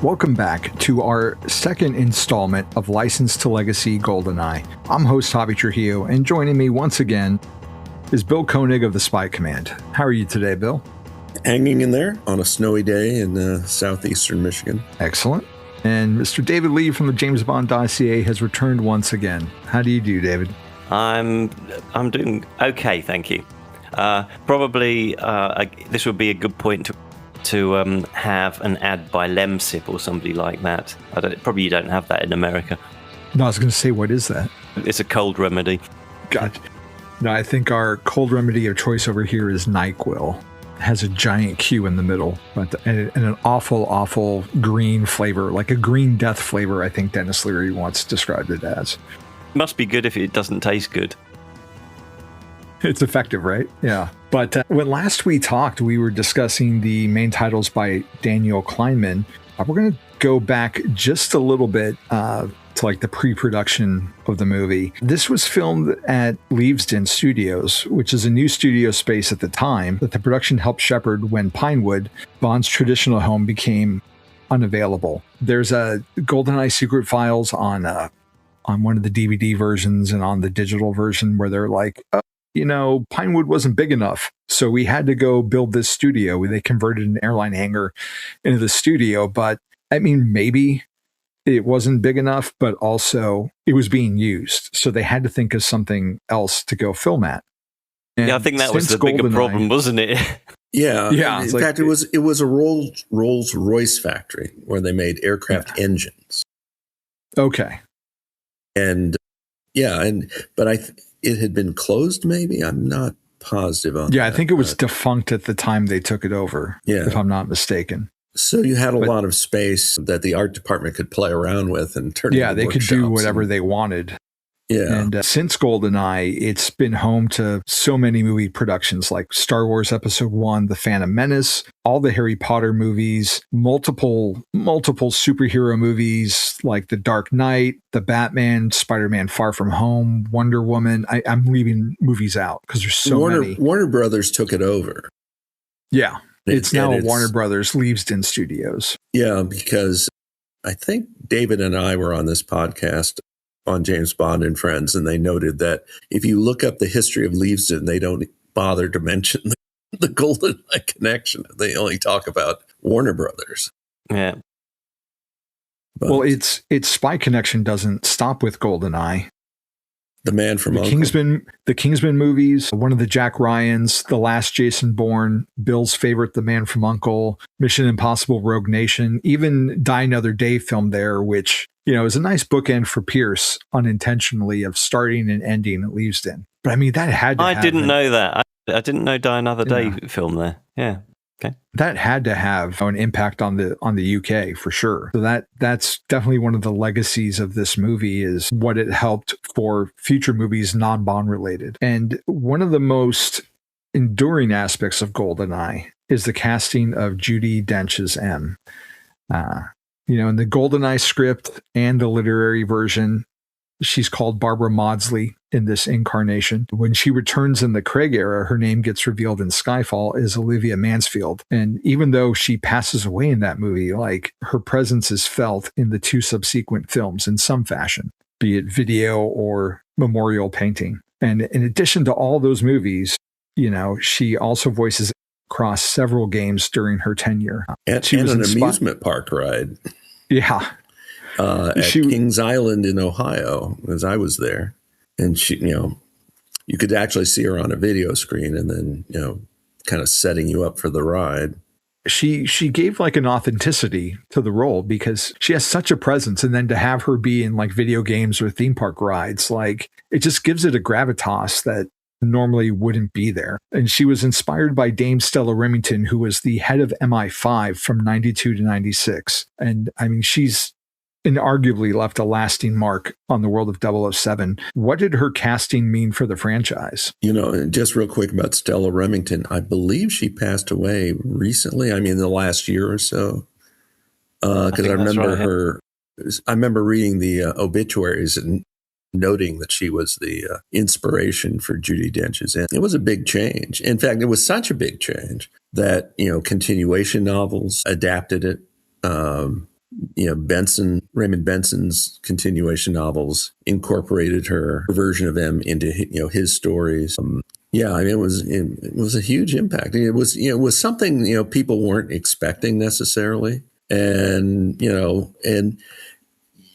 Welcome back to our second installment of License to Legacy Goldeneye. I'm host Javi Trujillo, and joining me once again is Bill Koenig of the Spy Command. How are you today, Bill? Hanging in there on a snowy day in southeastern Michigan. Excellent. And Mr. David Leigh from the James Bond dossier has returned once again. How do you do, David? I'm doing okay, thank you. Probably this would be a good point to have an ad by Lemsip or somebody like that. Probably you don't have that in America. No, I was going to say, what is that? It's a cold remedy. Gotcha. No, I think our cold remedy of choice over here is NyQuil. It has a giant Q in the middle, and an awful green flavor, like a green death flavor, I think Dennis Leary once described it as. Must be good if it doesn't taste good. It's effective, right? Yeah. But when last we talked, we were discussing the main titles by Daniel Kleinman. We're going to go back just a little bit to like the pre-production of the movie. This was filmed at Leavesden Studios, which is a new studio space at the time that the production helped shepherd when Pinewood, Bond's traditional home, became unavailable. There's a Goldeneye secret files on one of the DVD versions and on the digital version where they're like, Pinewood wasn't big enough, so we had to go build this studio. They converted an airline hangar into the studio, but I mean, maybe it wasn't big enough, but also it was being used. So they had to think of something else to go film at. And yeah, I think that was the bigger problem, wasn't it? Yeah. In fact, it was a Rolls-Royce factory where they made aircraft engines. Okay. And it had been closed, maybe? I'm not positive on that. Yeah, I think it was defunct at the time they took it over, if I'm not mistaken. So you had a lot of space that the art department could play around with and turn into they could do whatever they wanted. Yeah. And since Goldeneye, it's been home to so many movie productions like Star Wars Episode 1, The Phantom Menace, all the Harry Potter movies, multiple superhero movies like The Dark Knight, The Batman, Spider-Man Far From Home, Wonder Woman. I'm leaving movies out because there's so many. Warner Brothers took it over. Yeah. It's now Warner Brothers Leavesden Studios. Yeah, because I think David and I were on this podcast on James Bond and Friends, and they noted that if you look up the history of Leavesden, they don't bother to mention the Goldeneye connection. They only talk about Warner Brothers. Yeah. But, well, its Spy Connection doesn't stop with Goldeneye. The Man from Uncle. The Kingsman movies, one of the Jack Ryans, The Last Jason Bourne, Bill's favorite, The Man from Uncle, Mission Impossible Rogue Nation, even Die Another Day filmed there, which, is a nice bookend for Pierce unintentionally of starting and ending at Leavesden. But I mean, that had to I didn't know that. I didn't know Die Another Day film there. Yeah. Okay. That had to have an impact on the UK for sure. So that's definitely one of the legacies of this movie is what it helped for future movies non-Bond related. And one of the most enduring aspects of Goldeneye is the casting of Judi Dench as M. In the Goldeneye script and the literary version, she's called Barbara Maudsley in this incarnation. When she returns in the Craig era, her name gets revealed in Skyfall as Olivia Mansfield. And even though she passes away in that movie, like her presence is felt in the two subsequent films in some fashion, be it video or memorial painting. And in addition to all those movies, she also voices across several games during her tenure. And she was an amusement park ride. Yeah. At Kings Island in Ohio, as I was there. And she, you could actually see her on a video screen and then, kind of setting you up for the ride. She gave like an authenticity to the role because she has such a presence. And then to have her be in like video games or theme park rides, like it just gives it a gravitas that normally wouldn't be there. And she was inspired by Dame Stella Remington, who was the head of MI5 from 92 to 96. And I mean, she's inarguably left a lasting mark on the world of 007. What did her casting mean for the franchise? Just real quick about Stella Remington, I believe she passed away recently. I mean, the last year or so. Because I remember I remember reading the obituaries and noting that she was the inspiration for Judi Dench's. And it was a big change. In fact, it was such a big change that, continuation novels adapted it. Raymond Benson's continuation novels incorporated her version of M into his stories. Yeah, I mean, it was a huge impact. It was something people weren't expecting necessarily, and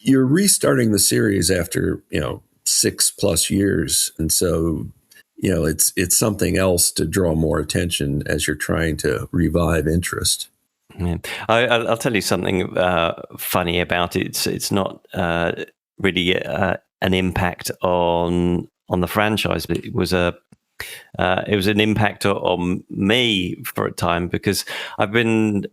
you're restarting the series after 6+ years, and so it's something else to draw more attention as you're trying to revive interest. Yeah. I'll tell you something funny about it. It's not really an impact on the franchise, but it was an impact on me for a time, because I've been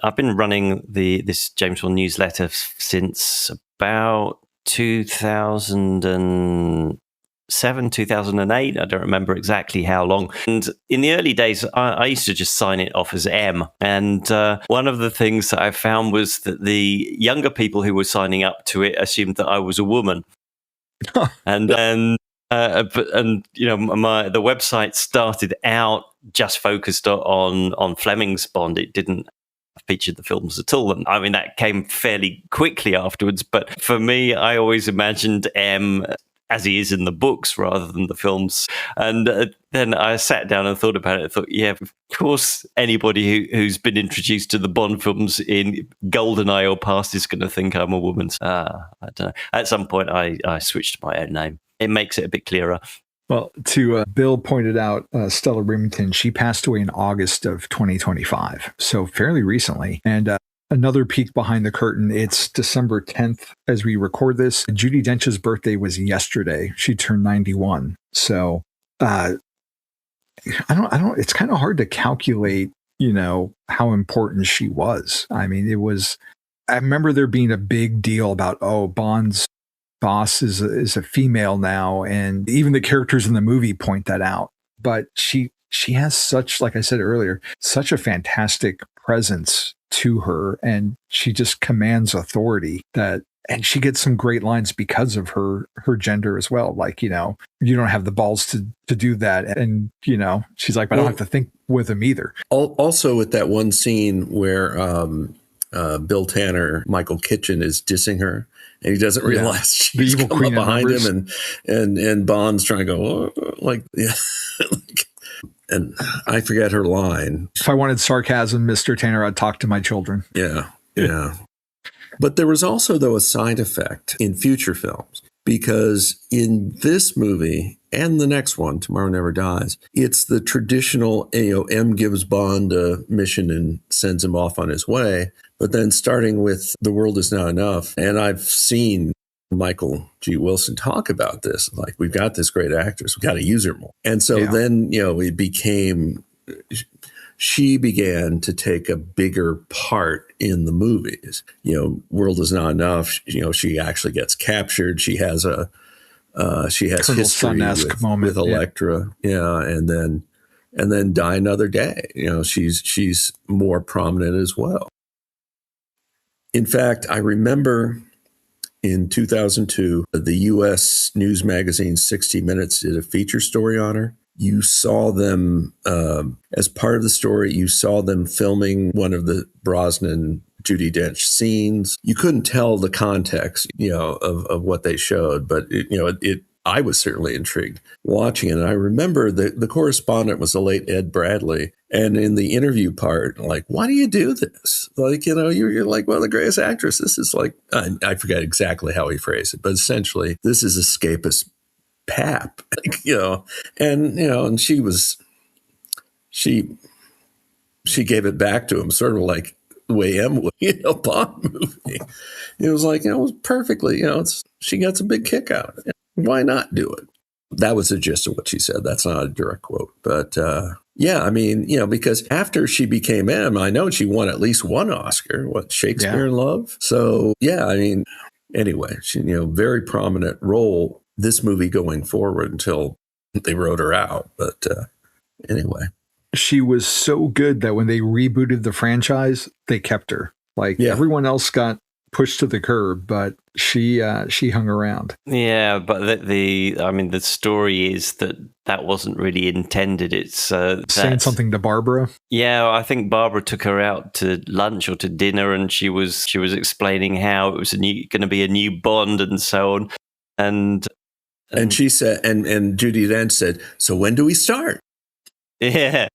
running this James Bond newsletter since about 2007, 2008. I don't remember exactly how long. And in the early days, I used to just sign it off as M. And one of the things that I found was that the younger people who were signing up to it assumed that I was a woman. And then the website started out just focused on Fleming's Bond. It didn't feature the films at all, and I mean that came fairly quickly afterwards. But for me, I always imagined M as he is in the books rather than the films. And then I sat down and thought about it. I thought, yeah, of course, anybody who's been introduced to the Bond films in Goldeneye or past is going to think I'm a woman. I don't know. At some point, I switched to my own name. It makes it a bit clearer. Well, Bill pointed out, Stella Remington, she passed away in August of 2025, so fairly recently. And another peek behind the curtain, it's December 10th as we record this. Judi Dench's birthday was yesterday. She turned 91. So I don't, it's kind of hard to calculate, how important she was. I mean, I remember there being a big deal about, Bond's boss is a female now, and even the characters in the movie point that out. But she has such, like I said earlier, such a fantastic presence to her, and she just commands authority and she gets some great lines because of her gender as well. Like, you don't have the balls to do that. And, she's like, I don't have to think with him either. Also with that one scene where Bill Tanner, Michael Kitchen, is dissing her, and he doesn't realize she's the evil come queen up behind numbers. him, and Bond's trying to go and I forget her line. If I wanted sarcasm, Mr. Tanner, I'd talk to my children. Yeah. But there was also, though, a side effect in future films, because in this movie and the next one, Tomorrow Never Dies, it's the traditional, M gives Bond a mission and sends him off on his way. But then starting with The World Is Not Enough, and I've seen Michael G. Wilson talk about this, like, we've got this great actress, we've got to use her more. And so then, it became, she began to take a bigger part in the movies. World Is Not Enough, she actually gets captured. She has history with Elektra. Yeah. And then Die Another Day. She's more prominent as well. In fact, I remember in 2002, the U.S. news magazine 60 Minutes did a feature story on her. You saw them, as part of the story, you saw them filming one of the Brosnan Judi Dench scenes. You couldn't tell the context, of what they showed, but I was certainly intrigued watching it. And I remember the correspondent was the late Ed Bradley. And in the interview part, like, why do you do this? Like, you're like one of the greatest actresses. This is like, I forget exactly how he phrased it, but essentially this is escapist pap, and she gave it back to him sort of like the way M would, Bond movie. It was like, it was perfectly, she gets a big kick out of it. Why not do it? That was the gist of what she said. That's not a direct quote, but because after she became M, I know she won at least one Oscar, Shakespeare in Love. So anyway, she, very prominent role this movie going forward until they wrote her out. But anyway, she was so good that when they rebooted the franchise, they kept her. Like everyone else got pushed to the curb, but she hung around. Yeah, but the story is that wasn't really intended. It's saying something to Barbara. Yeah, I think Barbara took her out to lunch or to dinner, and she was explaining how it was going to be a new Bond and so on, and she said, and Judi Dench said, "So when do we start?" Yeah.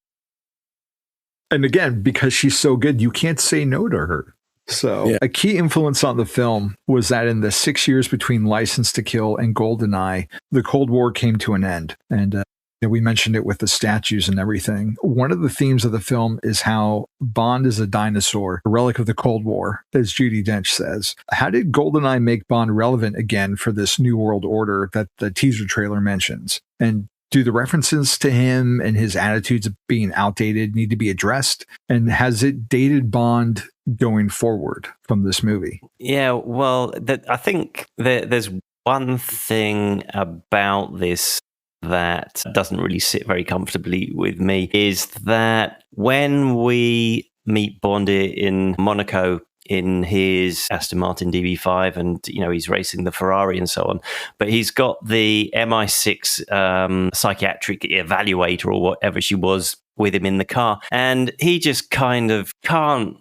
And again, because she's so good, you can't say no to her. So a key influence on the film was that in the 6 years between License to Kill and Goldeneye, the Cold War came to an end. And we mentioned it with the statues and everything. One of the themes of the film is how Bond is a dinosaur, a relic of the Cold War, as Judi Dench says. How did Goldeneye make Bond relevant again for this new world order that the teaser trailer mentions? And do the references to him and his attitudes of being outdated need to be addressed? And has it dated Bond going forward from this movie? Yeah, well, I think there's one thing about this that doesn't really sit very comfortably with me, is that when we meet Bond in Monaco in his Aston Martin DB5, and he's racing the Ferrari and so on, but he's got the MI6 psychiatric evaluator or whatever she was with him in the car, and he just kind of can't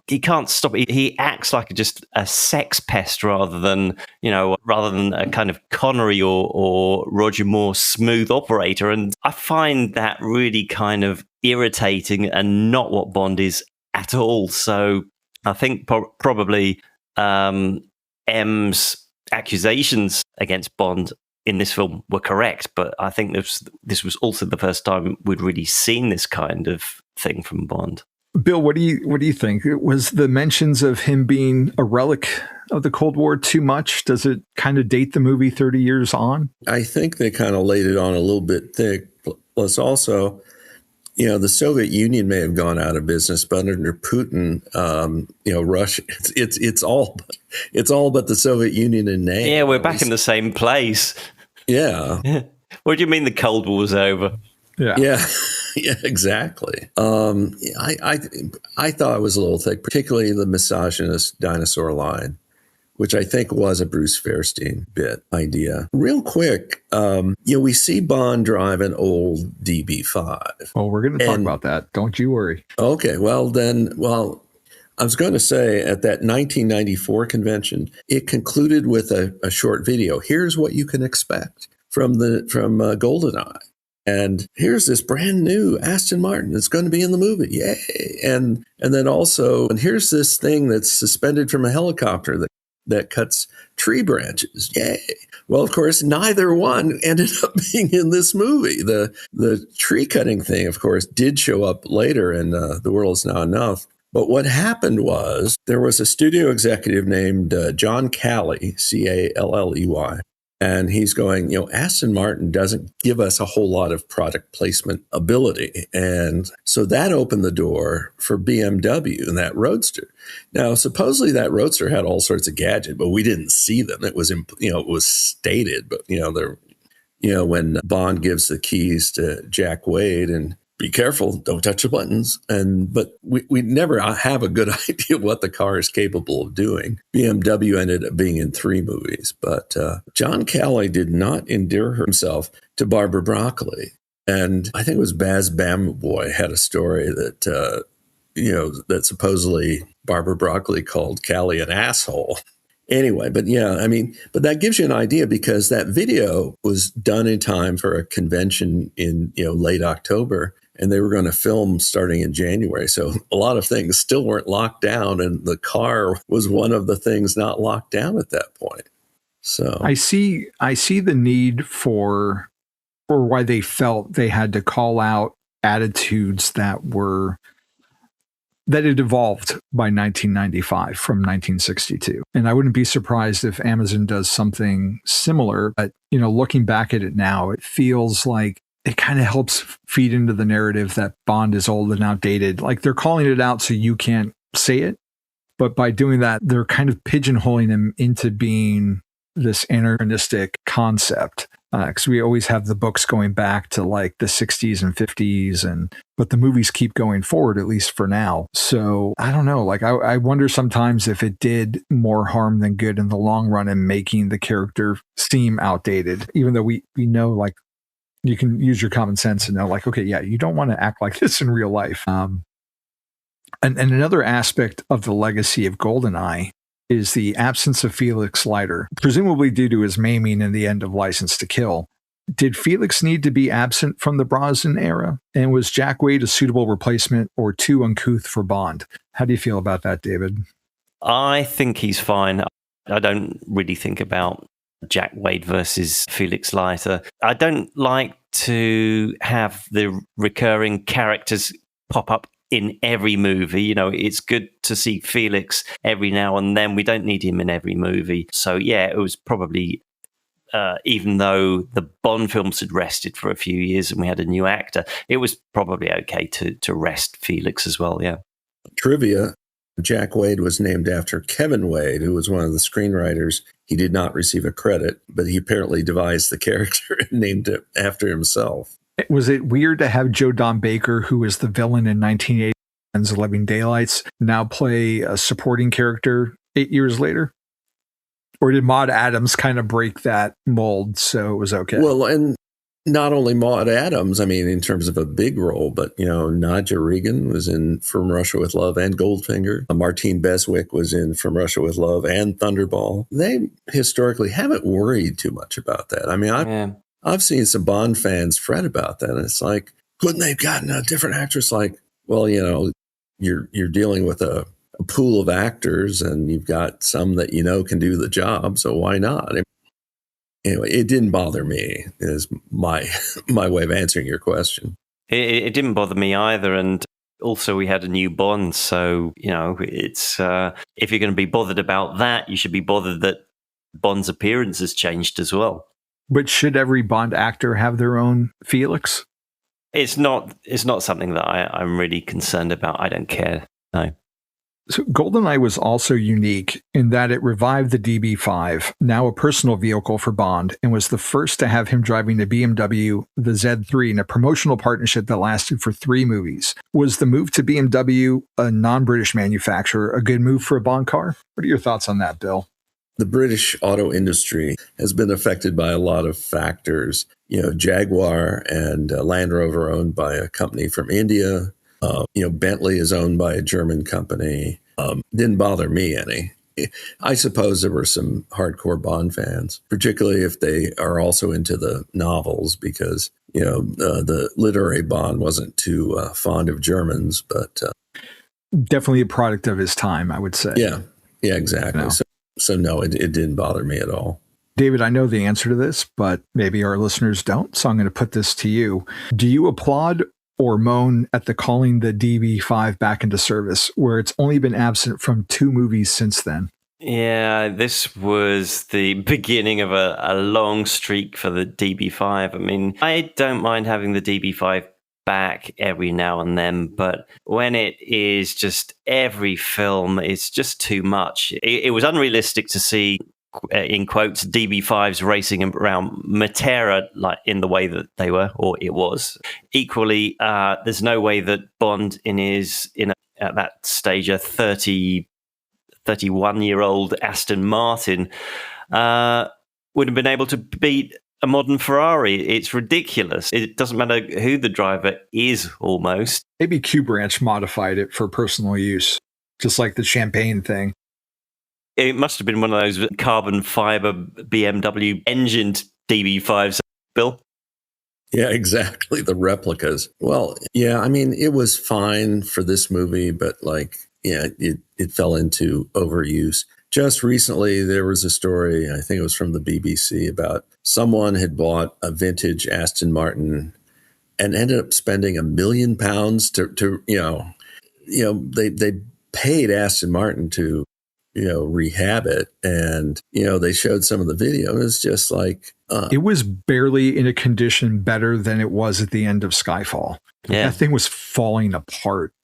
stop it. He acts like just a sex pest rather than a kind of Connery or Roger Moore smooth operator, and I find that really kind of irritating and not what Bond is at all. So I think probably M's accusations against Bond in this film were correct, but I think this was also the first time we'd really seen this kind of thing from Bond. Bill, what do you think? Was the mentions of him being a relic of the Cold War too much? Does it kind of date the movie 30 years on? I think they kind of laid it on a little bit thick. Plus also, the Soviet Union may have gone out of business, but under Putin, Russia, it's all but the Soviet Union in name. Yeah, we're back in the same place. Yeah. What do you mean the Cold War's over? Yeah, exactly. I thought it was a little thick, particularly the misogynist dinosaur line, which I think was a Bruce Fairstein bit idea. Real quick, we see Bond drive an old DB5. Oh, we're going to talk about that. Don't you worry. Okay, I was going to say at that 1994 convention, it concluded with a short video. Here's what you can expect from Goldeneye. And here's this brand new Aston Martin that's going to be in the movie. Yay. And then also, and here's this thing that's suspended from a helicopter that cuts tree branches. Yay. Well, of course, neither one ended up being in this movie. The tree cutting thing, of course, did show up later in The World Is Now Enough. But what happened was there was a studio executive named John Calley, Calley, and he's going, Aston Martin doesn't give us a whole lot of product placement ability. And so that opened the door for BMW and that Roadster. Now, supposedly that Roadster had all sorts of gadgets, but we didn't see them. It was, it was stated, but, when Bond gives the keys to Jack Wade and be careful, don't touch the buttons. But we never have a good idea what the car is capable of doing. BMW ended up being in 3 movies, but John Calley did not endear himself to Barbara Broccoli. And I think it was Baz Bama Boy had a story that, that supposedly Barbara Broccoli called Calley an asshole. Anyway, but but that gives you an idea because that video was done in time for a convention in, late October. And they were going to film starting in January. So a lot of things still weren't locked down. And the car was one of the things not locked down at that point. So I see the need for why they felt they had to call out attitudes that had evolved by 1995 from 1962. And I wouldn't be surprised if Amazon does something similar. But, looking back at it now, it feels like it kind of helps feed into the narrative that Bond is old and outdated. Like they're calling it out so you can't say it. But by doing that, they're kind of pigeonholing him into being this anachronistic concept because we always have the books going back to like the 60s and 50s, but the movies keep going forward, at least for now. So I don't know. Like I wonder sometimes if it did more harm than good in the long run in making the character seem outdated, even though we know, like, you can use your common sense and know, like, okay, yeah, you don't want to act like this in real life. And another aspect of the legacy of Goldeneye is the absence of Felix Leiter, presumably due to his maiming in the end of License to Kill. Did Felix need to be absent from the Brosnan era? And was Jack Wade a suitable replacement or too uncouth for Bond? How do you feel about that, David? I think he's fine. I don't really think about Jack Wade versus Felix Leiter. I don't like to have the recurring characters pop up in every movie. You know, it's good to see Felix every now and then. We don't need him in every movie. So yeah, it was probably, even though the Bond films had rested for a few years and we had a new actor, it was probably okay to rest Felix as well, yeah. Trivia, Jack Wade was named after Kevin Wade, who was one of the screenwriters. He did not receive a credit, but he apparently devised the character and named it after himself. Was it weird to have Joe Don Baker, who was the villain in 1980's Living Daylights, now play a supporting character 8 years later? Or did Maude Adams kind of break that mold so it was okay? Well, and not only Maude Adams, I mean, in terms of a big role, but, you know, Nadja Regan was in From Russia with Love and Goldfinger. Martine Beswick was in From Russia with Love and Thunderball. They historically haven't worried too much about that. I mean, I've seen some Bond fans fret about that. And it's like, couldn't they have gotten a different actress? Like, well, you know, you're dealing with a pool of actors and you've got some that you know can do the job. So why not? Anyway, it didn't bother me, is my way of answering your question. It didn't bother me either. And also we had a new Bond. So, you know, it's if you're going to be bothered about that, you should be bothered that Bond's appearance has changed as well. But should every Bond actor have their own Felix? It's not something that I'm really concerned about. I don't care. No. So Goldeneye was also unique in that it revived the DB5, now a personal vehicle for Bond, and was the first to have him driving the BMW the Z3 in a promotional partnership that lasted for 3 movies. Was the move to BMW, a non-British manufacturer, a good move for a Bond car? What are your thoughts on that, Bill? The British auto industry has been affected by a lot of factors. You know, Jaguar and Land Rover owned by a company from India. You know, Bentley is owned by a German company. Didn't bother me any. I suppose there were some hardcore Bond fans, particularly if they are also into the novels, because, you know, the literary Bond wasn't too fond of Germans, but definitely a product of his time, I would say. Yeah, exactly. No. So no, it didn't bother me at all. David, I know the answer to this, but maybe our listeners don't, so I'm going to put this to you. Do you applaud or moan at the calling the DB5 back into service, where it's only been absent from 2 movies since then? Yeah, this was the beginning of a long streak for the DB5. I mean, I don't mind having the DB5 back every now and then, but when it is just every film, it's just too much. It was unrealistic to see, in quotes, DB5s racing around Matera like in the way that they were, or it was. Equally, there's no way that Bond at that stage a 31-year-old Aston Martin would have been able to beat a modern Ferrari. It's ridiculous. It doesn't matter who the driver is, almost. Maybe Q Branch modified it for personal use, just like the champagne thing. It must have been one of those carbon fiber BMW engined DB5s, Bill. Yeah, exactly. The replicas. Well, yeah, I mean, it was fine for this movie, but like, yeah, it fell into overuse. Just recently, there was a story, I think it was from the BBC, about someone had bought a vintage Aston Martin and ended up spending £1 million to they paid Aston Martin to, rehab it. And, they showed some of the video. It was just like... it was barely in a condition better than it was at the end of Skyfall. Yeah. That thing was falling apart.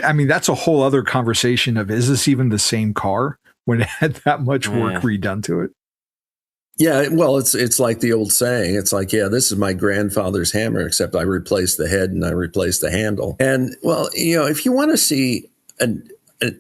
I mean, that's a whole other conversation of, is this even the same car when it had that much work redone to it? Yeah, well, it's like the old saying. It's like, yeah, this is my grandfather's hammer, except I replaced the head and I replaced the handle. And well, if you want to see an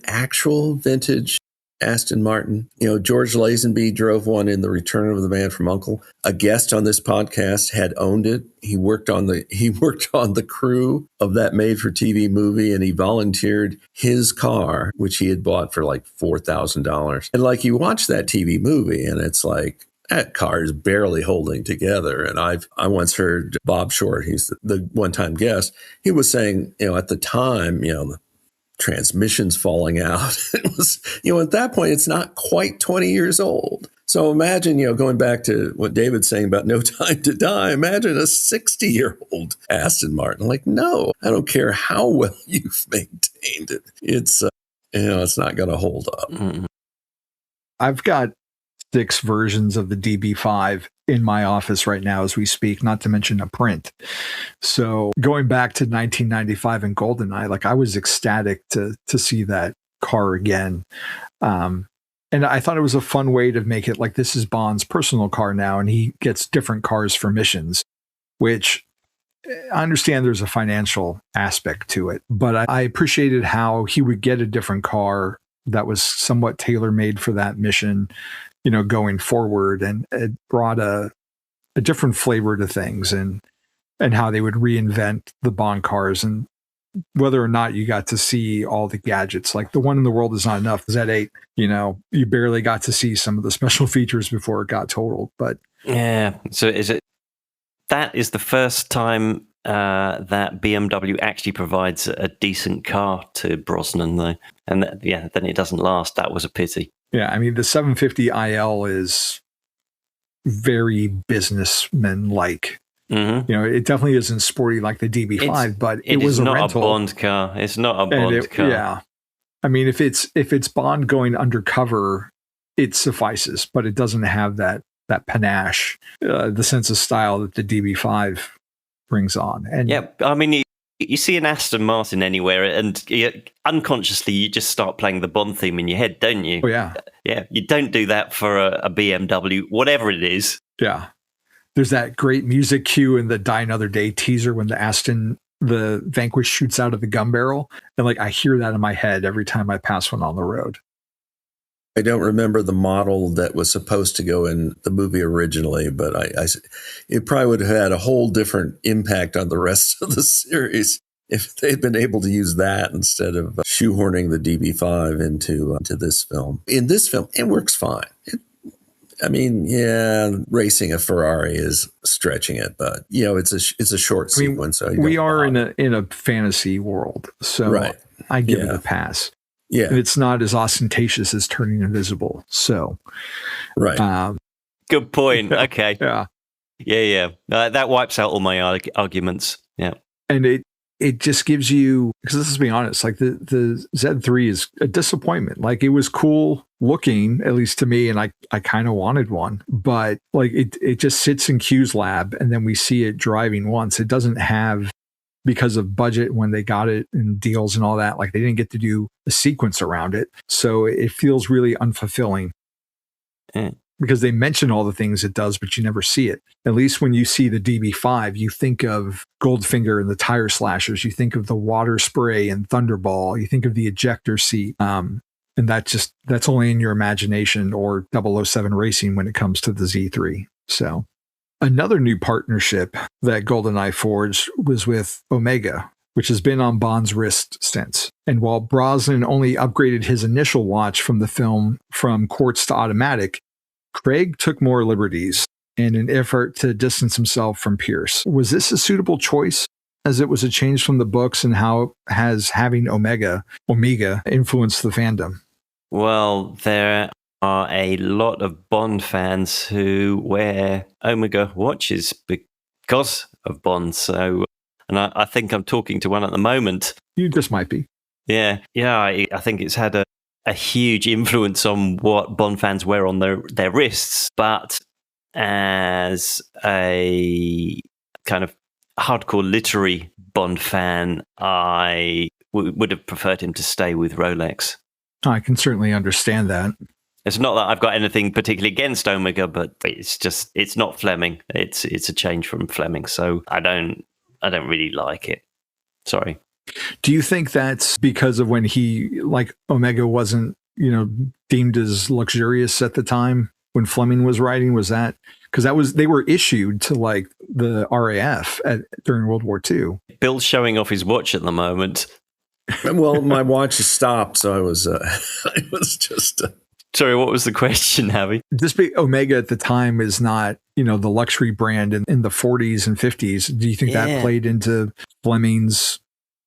actual vintage Aston Martin, George Lazenby drove one in The Return of the Man from U.N.C.L.E. A guest on this podcast had owned it. He worked on the crew of that made-for-TV movie, and he volunteered his car, which he had bought for like $4,000. And like, you watch that TV movie, and it's like, that car is barely holding together. And I once heard Bob Short, he's the one-time guest, he was saying, at the time, the transmission's falling out. It was, at that point, it's not quite 20 years old. So imagine, going back to what David's saying about No Time to Die, imagine a 60-year-old Aston Martin. Like, no, I don't care how well you've maintained it. It's, it's not going to hold up. Mm-hmm. I've got 6 versions of the DB5 in my office right now as we speak, not to mention a print. So going back to 1995 and Goldeneye, like, I was ecstatic to see that car again. And I thought it was a fun way to make it like, this is Bond's personal car now, and he gets different cars for missions, which I understand there's a financial aspect to it, but I appreciated how he would get a different car that was somewhat tailor-made for that mission, going forward, and it brought a different flavor to things, and how they would reinvent the Bond cars, and whether or not you got to see all the gadgets. Like, the One in the World Is Not Enough, Z8, you barely got to see some of the special features before it got totaled. But yeah, so that is the first time that BMW actually provides a decent car to Brosnan, though, and then it doesn't last. That was a pity. Yeah, I mean, the 750 IL is very businessman-like. Mm-hmm. It definitely isn't sporty like the DB5, but it was a rental. It's not a Bond car. It's not a Bond car. Yeah, I mean, if it's Bond going undercover, it suffices, but it doesn't have that panache, the sense of style that the DB5 brings on. And yeah, I mean, you see an Aston Martin anywhere, and unconsciously you just start playing the Bond theme in your head, don't you? Oh yeah, yeah. You don't do that for a BMW, whatever it is. Yeah. There's that great music cue in the Die Another Day teaser when the Vanquish shoots out of the gun barrel. And like, I hear that in my head every time I pass one on the road. I don't remember the model that was supposed to go in the movie originally, but it probably would have had a whole different impact on the rest of the series if they'd been able to use that instead of shoehorning the DB5 into this film. In this film, it works fine. Racing a Ferrari is stretching it, but it's a short sequence. So we are in a fantasy world, so right. I give it a pass. Yeah, and it's not as ostentatious as turning invisible. So, right. Good point. Okay. Yeah. That wipes out all my arguments. Yeah, and it just gives you, because let's be honest, like the Z3 is a disappointment. Like, it was cool looking, at least to me, and I kind of wanted one, but like it just sits in Q's lab, and then we see it driving once. It doesn't have, because of budget when they got it and deals and all that, like, they didn't get to do a sequence around it. So it feels really unfulfilling. Because they mention all the things it does, but you never see it. At least when you see the DB5, you think of Goldfinger and the tire slashers. You think of the water spray and Thunderball. You think of the ejector seat. And that's only in your imagination, or 007 Racing when it comes to the Z3. So another new partnership that Goldeneye forged was with Omega, which has been on Bond's wrist since. And while Brosnan only upgraded his initial watch from the film from quartz to automatic, Craig took more liberties in an effort to distance himself from Pierce. Was this a suitable choice, as it was a change from the books, and how has having Omega influenced the fandom? Well, there are a lot of Bond fans who wear Omega watches because of Bond. So, and I think I'm talking to one at the moment. You just might be. Yeah. I think it's had a huge influence on what Bond fans wear on their wrists. But as a kind of hardcore literary Bond fan, I would have preferred him to stay with Rolex. I can certainly understand that. It's not that I've got anything particularly against Omega, but it's not Fleming. It's a change from Fleming, so I don't really like it. Sorry. Do you think that's because of when Omega wasn't, deemed as luxurious at the time when Fleming was writing? Was that because they were issued to like the RAF during World War II? Bill's showing off his watch at the moment. Well, my watch stopped, so I was just. Sorry, what was the question, Javi? Omega at the time is not, the luxury brand in the 40s and 50s. Do you think that played into Fleming's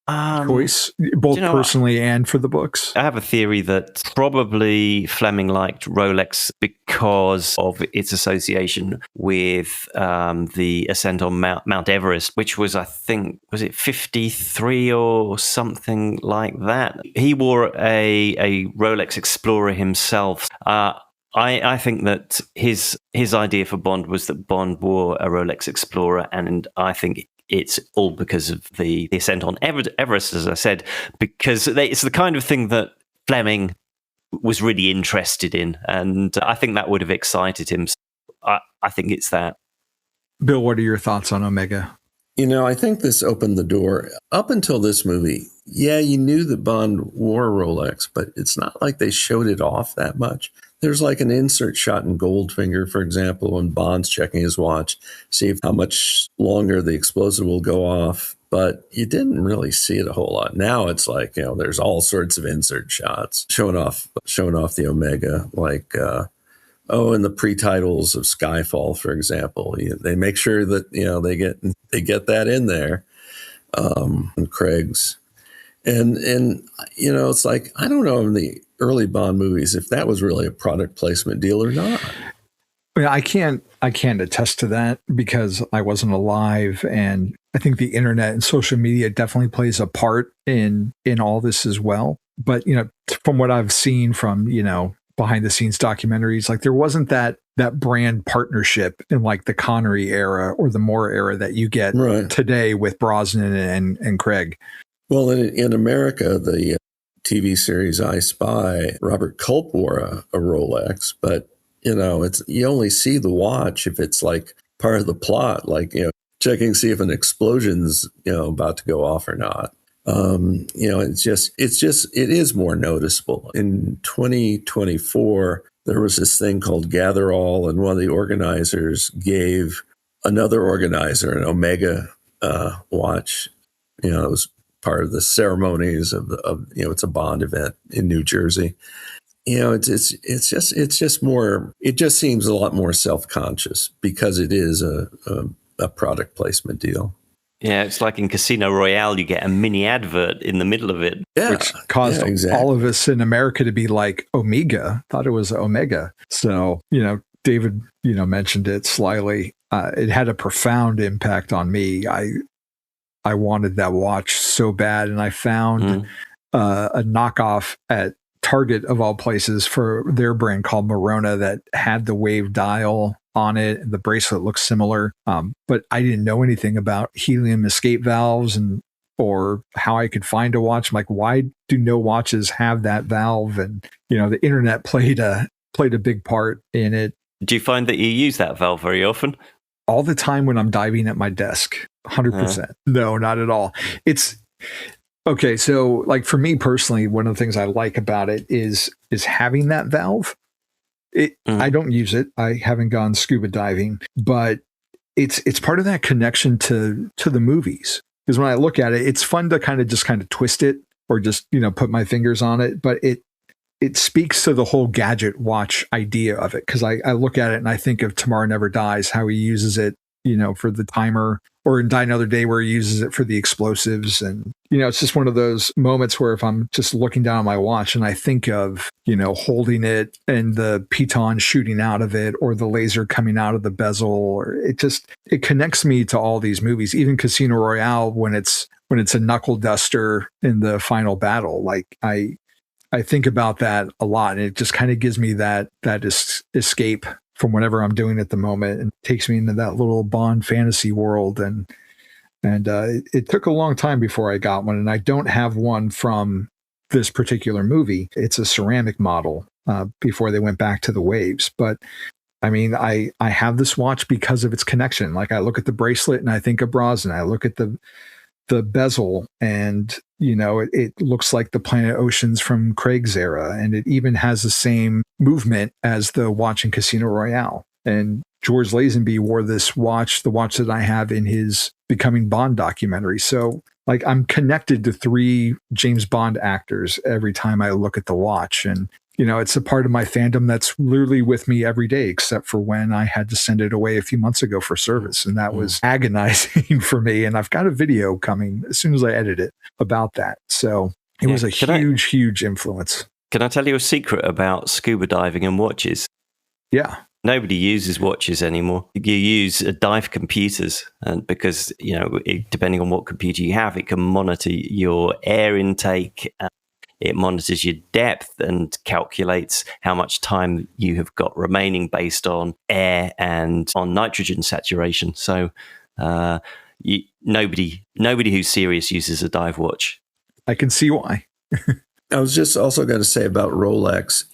choice, both personally and for the books? I have a theory that probably Fleming liked Rolex because of its association with the ascent on Mount Everest, which was, I think, was it 53 or something like that? He wore a Rolex Explorer himself. I think that his idea for Bond was that Bond wore a Rolex Explorer, and I think it's all because of the ascent on Everest, as I said, because it's the kind of thing that Fleming was really interested in, and I think that would have excited him. So I think it's that. Bill, what are your thoughts on Omega? I think this opened the door. Up until this movie, you knew that Bond wore a Rolex, but it's not like they showed it off that much. There's like an insert shot in Goldfinger, for example, when Bond's checking his watch, see how much longer the explosive will go off. But you didn't really see it a whole lot. Now it's like, there's all sorts of insert shots showing off the Omega, like, in the pre-titles of Skyfall, for example. They make sure that, they get that in there. And Craig's. And it's like, I don't know in the early Bond movies if that was really a product placement deal or not. I can't attest to that because I wasn't alive, and I think the internet and social media definitely plays a part in all this as well. But from what I've seen from behind the scenes documentaries, like there wasn't that brand partnership in like the Connery era or the Moore era that you get today with Brosnan and Craig. Well, in America, the TV series I Spy, Robert Culp wore a Rolex, but you only see the watch if it's like part of the plot, like checking to see if an explosion's about to go off or not. It is more noticeable. In 2024, there was this thing called Gather All, and one of the organizers gave another organizer an Omega watch. It was part of the ceremonies of it's a Bond event in New Jersey. It's just more. It just seems a lot more self-conscious because it is a product placement deal. Yeah, it's like in Casino Royale, you get a mini advert in the middle of it. Yeah, which caused all of us in America to be like, Omega, thought it was Omega. So, David, mentioned it slyly. It had a profound impact on me. I wanted that watch so bad, and I found a knockoff at Target, of all places, for their brand called Morona that had the wave dial on it. The bracelet looks similar, but I didn't know anything about helium escape valves or how I could find a watch. I'm like, why do no watches have that valve? And the internet played a big part in it. Do you find that you use that valve very often? All the time when I'm diving at my desk. 100%. No, not at all. It's okay. So like for me personally, one of the things I like about it is having that valve. I don't use it. I haven't gone scuba diving, but it's part of that connection to the movies. Because when I look at it, it's fun to kind of twist it or just, put my fingers on it. But it speaks to the whole gadget watch idea of it. Because I look at it and I think of Tomorrow Never Dies, how he uses it, for the timer, or in Die Another Day where he uses it for the explosives. And, it's just one of those moments where if I'm just looking down at my watch and I think of, holding it and the piton shooting out of it or the laser coming out of the bezel, or it connects me to all these movies, even Casino Royale, when it's a knuckle duster in the final battle. Like I think about that a lot, and it just kind of gives me that escape from whatever I'm doing at the moment, and takes me into that little Bond fantasy world. And it took a long time before I got one, and I don't have one from this particular movie. It's a ceramic model before they went back to the waves. But I mean, I have this watch because of its connection. Like I look at the bracelet and I think of Brosnan. I look at the bezel and, it looks like the Planet Oceans from Craig's era. And it even has the same movement as the watch in Casino Royale. And George Lazenby wore this watch, the watch that I have in his Becoming Bond documentary. So like I'm connected to 3 James Bond actors every time I look at the watch. And it's a part of my fandom that's literally with me every day, except for when I had to send it away a few months ago for service. And that was agonizing for me. And I've got a video coming as soon as I edit it about that. So it was a huge influence. Can I tell you a secret about scuba diving and watches? Yeah. Nobody uses watches anymore. You use dive computers, and because, depending on what computer you have, it can monitor your air intake. It monitors your depth and calculates how much time you have got remaining based on air and on nitrogen saturation. So nobody who's serious uses a dive watch. I can see why. I was just also going to say about Rolex.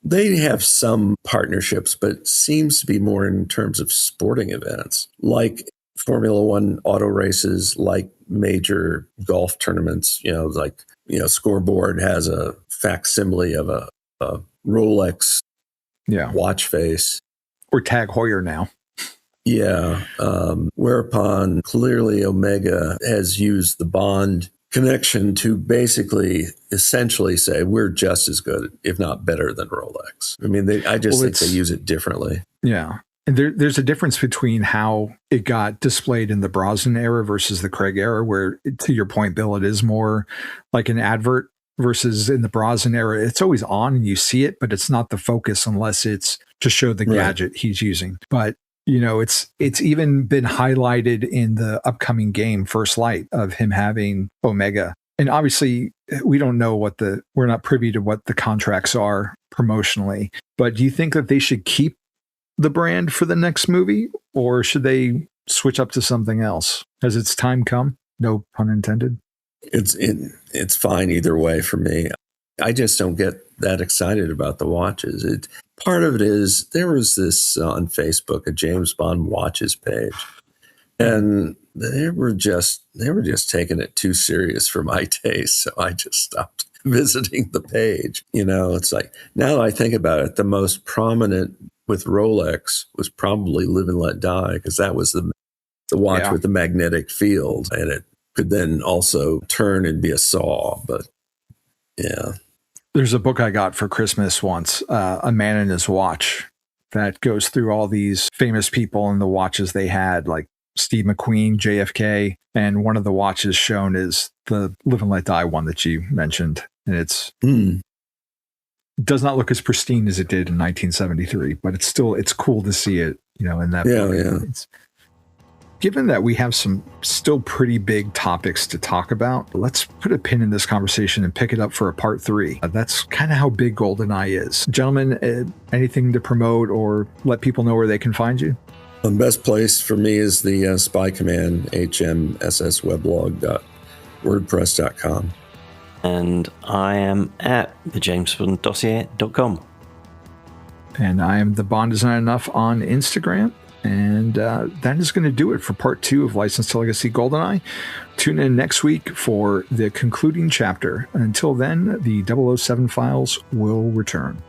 They have some partnerships, but it seems to be more in terms of sporting events, like Formula One auto races, like major golf tournaments, Scoreboard has a facsimile of a Rolex watch face. Or Tag Heuer now. Yeah. Whereupon clearly Omega has used the Bond connection to basically essentially say we're just as good, if not better, than Rolex. I mean, I think they use it differently. Yeah. And there's a difference between how it got displayed in the Brosnan era versus the Craig era, where, to your point, Bill, it is more like an advert, versus in the Brosnan era, it's always on and you see it, but it's not the focus unless it's to show the gadget he's using. But it's even been highlighted in the upcoming game First Light of him having Omega. And obviously, we don't know we're not privy to what the contracts are promotionally. But do you think that they should keep the brand for the next movie, or should they switch up to something else? Has its time come? No pun intended. It's fine either way for me. I just don't get that excited about the watches. Part of it is there was this on Facebook, a James Bond watches page, and they were just taking it too serious for my taste. So I just stopped visiting the page. It's like, now that I think about it, the most prominent with Rolex was probably Live and Let Die, because that was the watch with the magnetic field, and it could then also turn and be a saw. But yeah. There's a book I got for Christmas once, A Man and His Watch, that goes through all these famous people and the watches they had, like Steve McQueen, JFK, and one of the watches shown is the Live and Let Die one that you mentioned. And it's does not look as pristine as it did in 1973, but it's cool to see it, in that book. Yeah. Given that we have some still pretty big topics to talk about, let's put a pin in this conversation and pick it up for a part 3. That's kind of how big Goldeneye is. Gentlemen, anything to promote or let people know where they can find you? The best place for me is the Spy Command, hmssweblog.wordpress.com. And I am at thejamesbonddossier.com. And I am the Bond Designer Enough on Instagram. And that is going to do it for part 2 of License to Legacy Goldeneye. Tune in next week for the concluding chapter. Until then, the 007 files will return.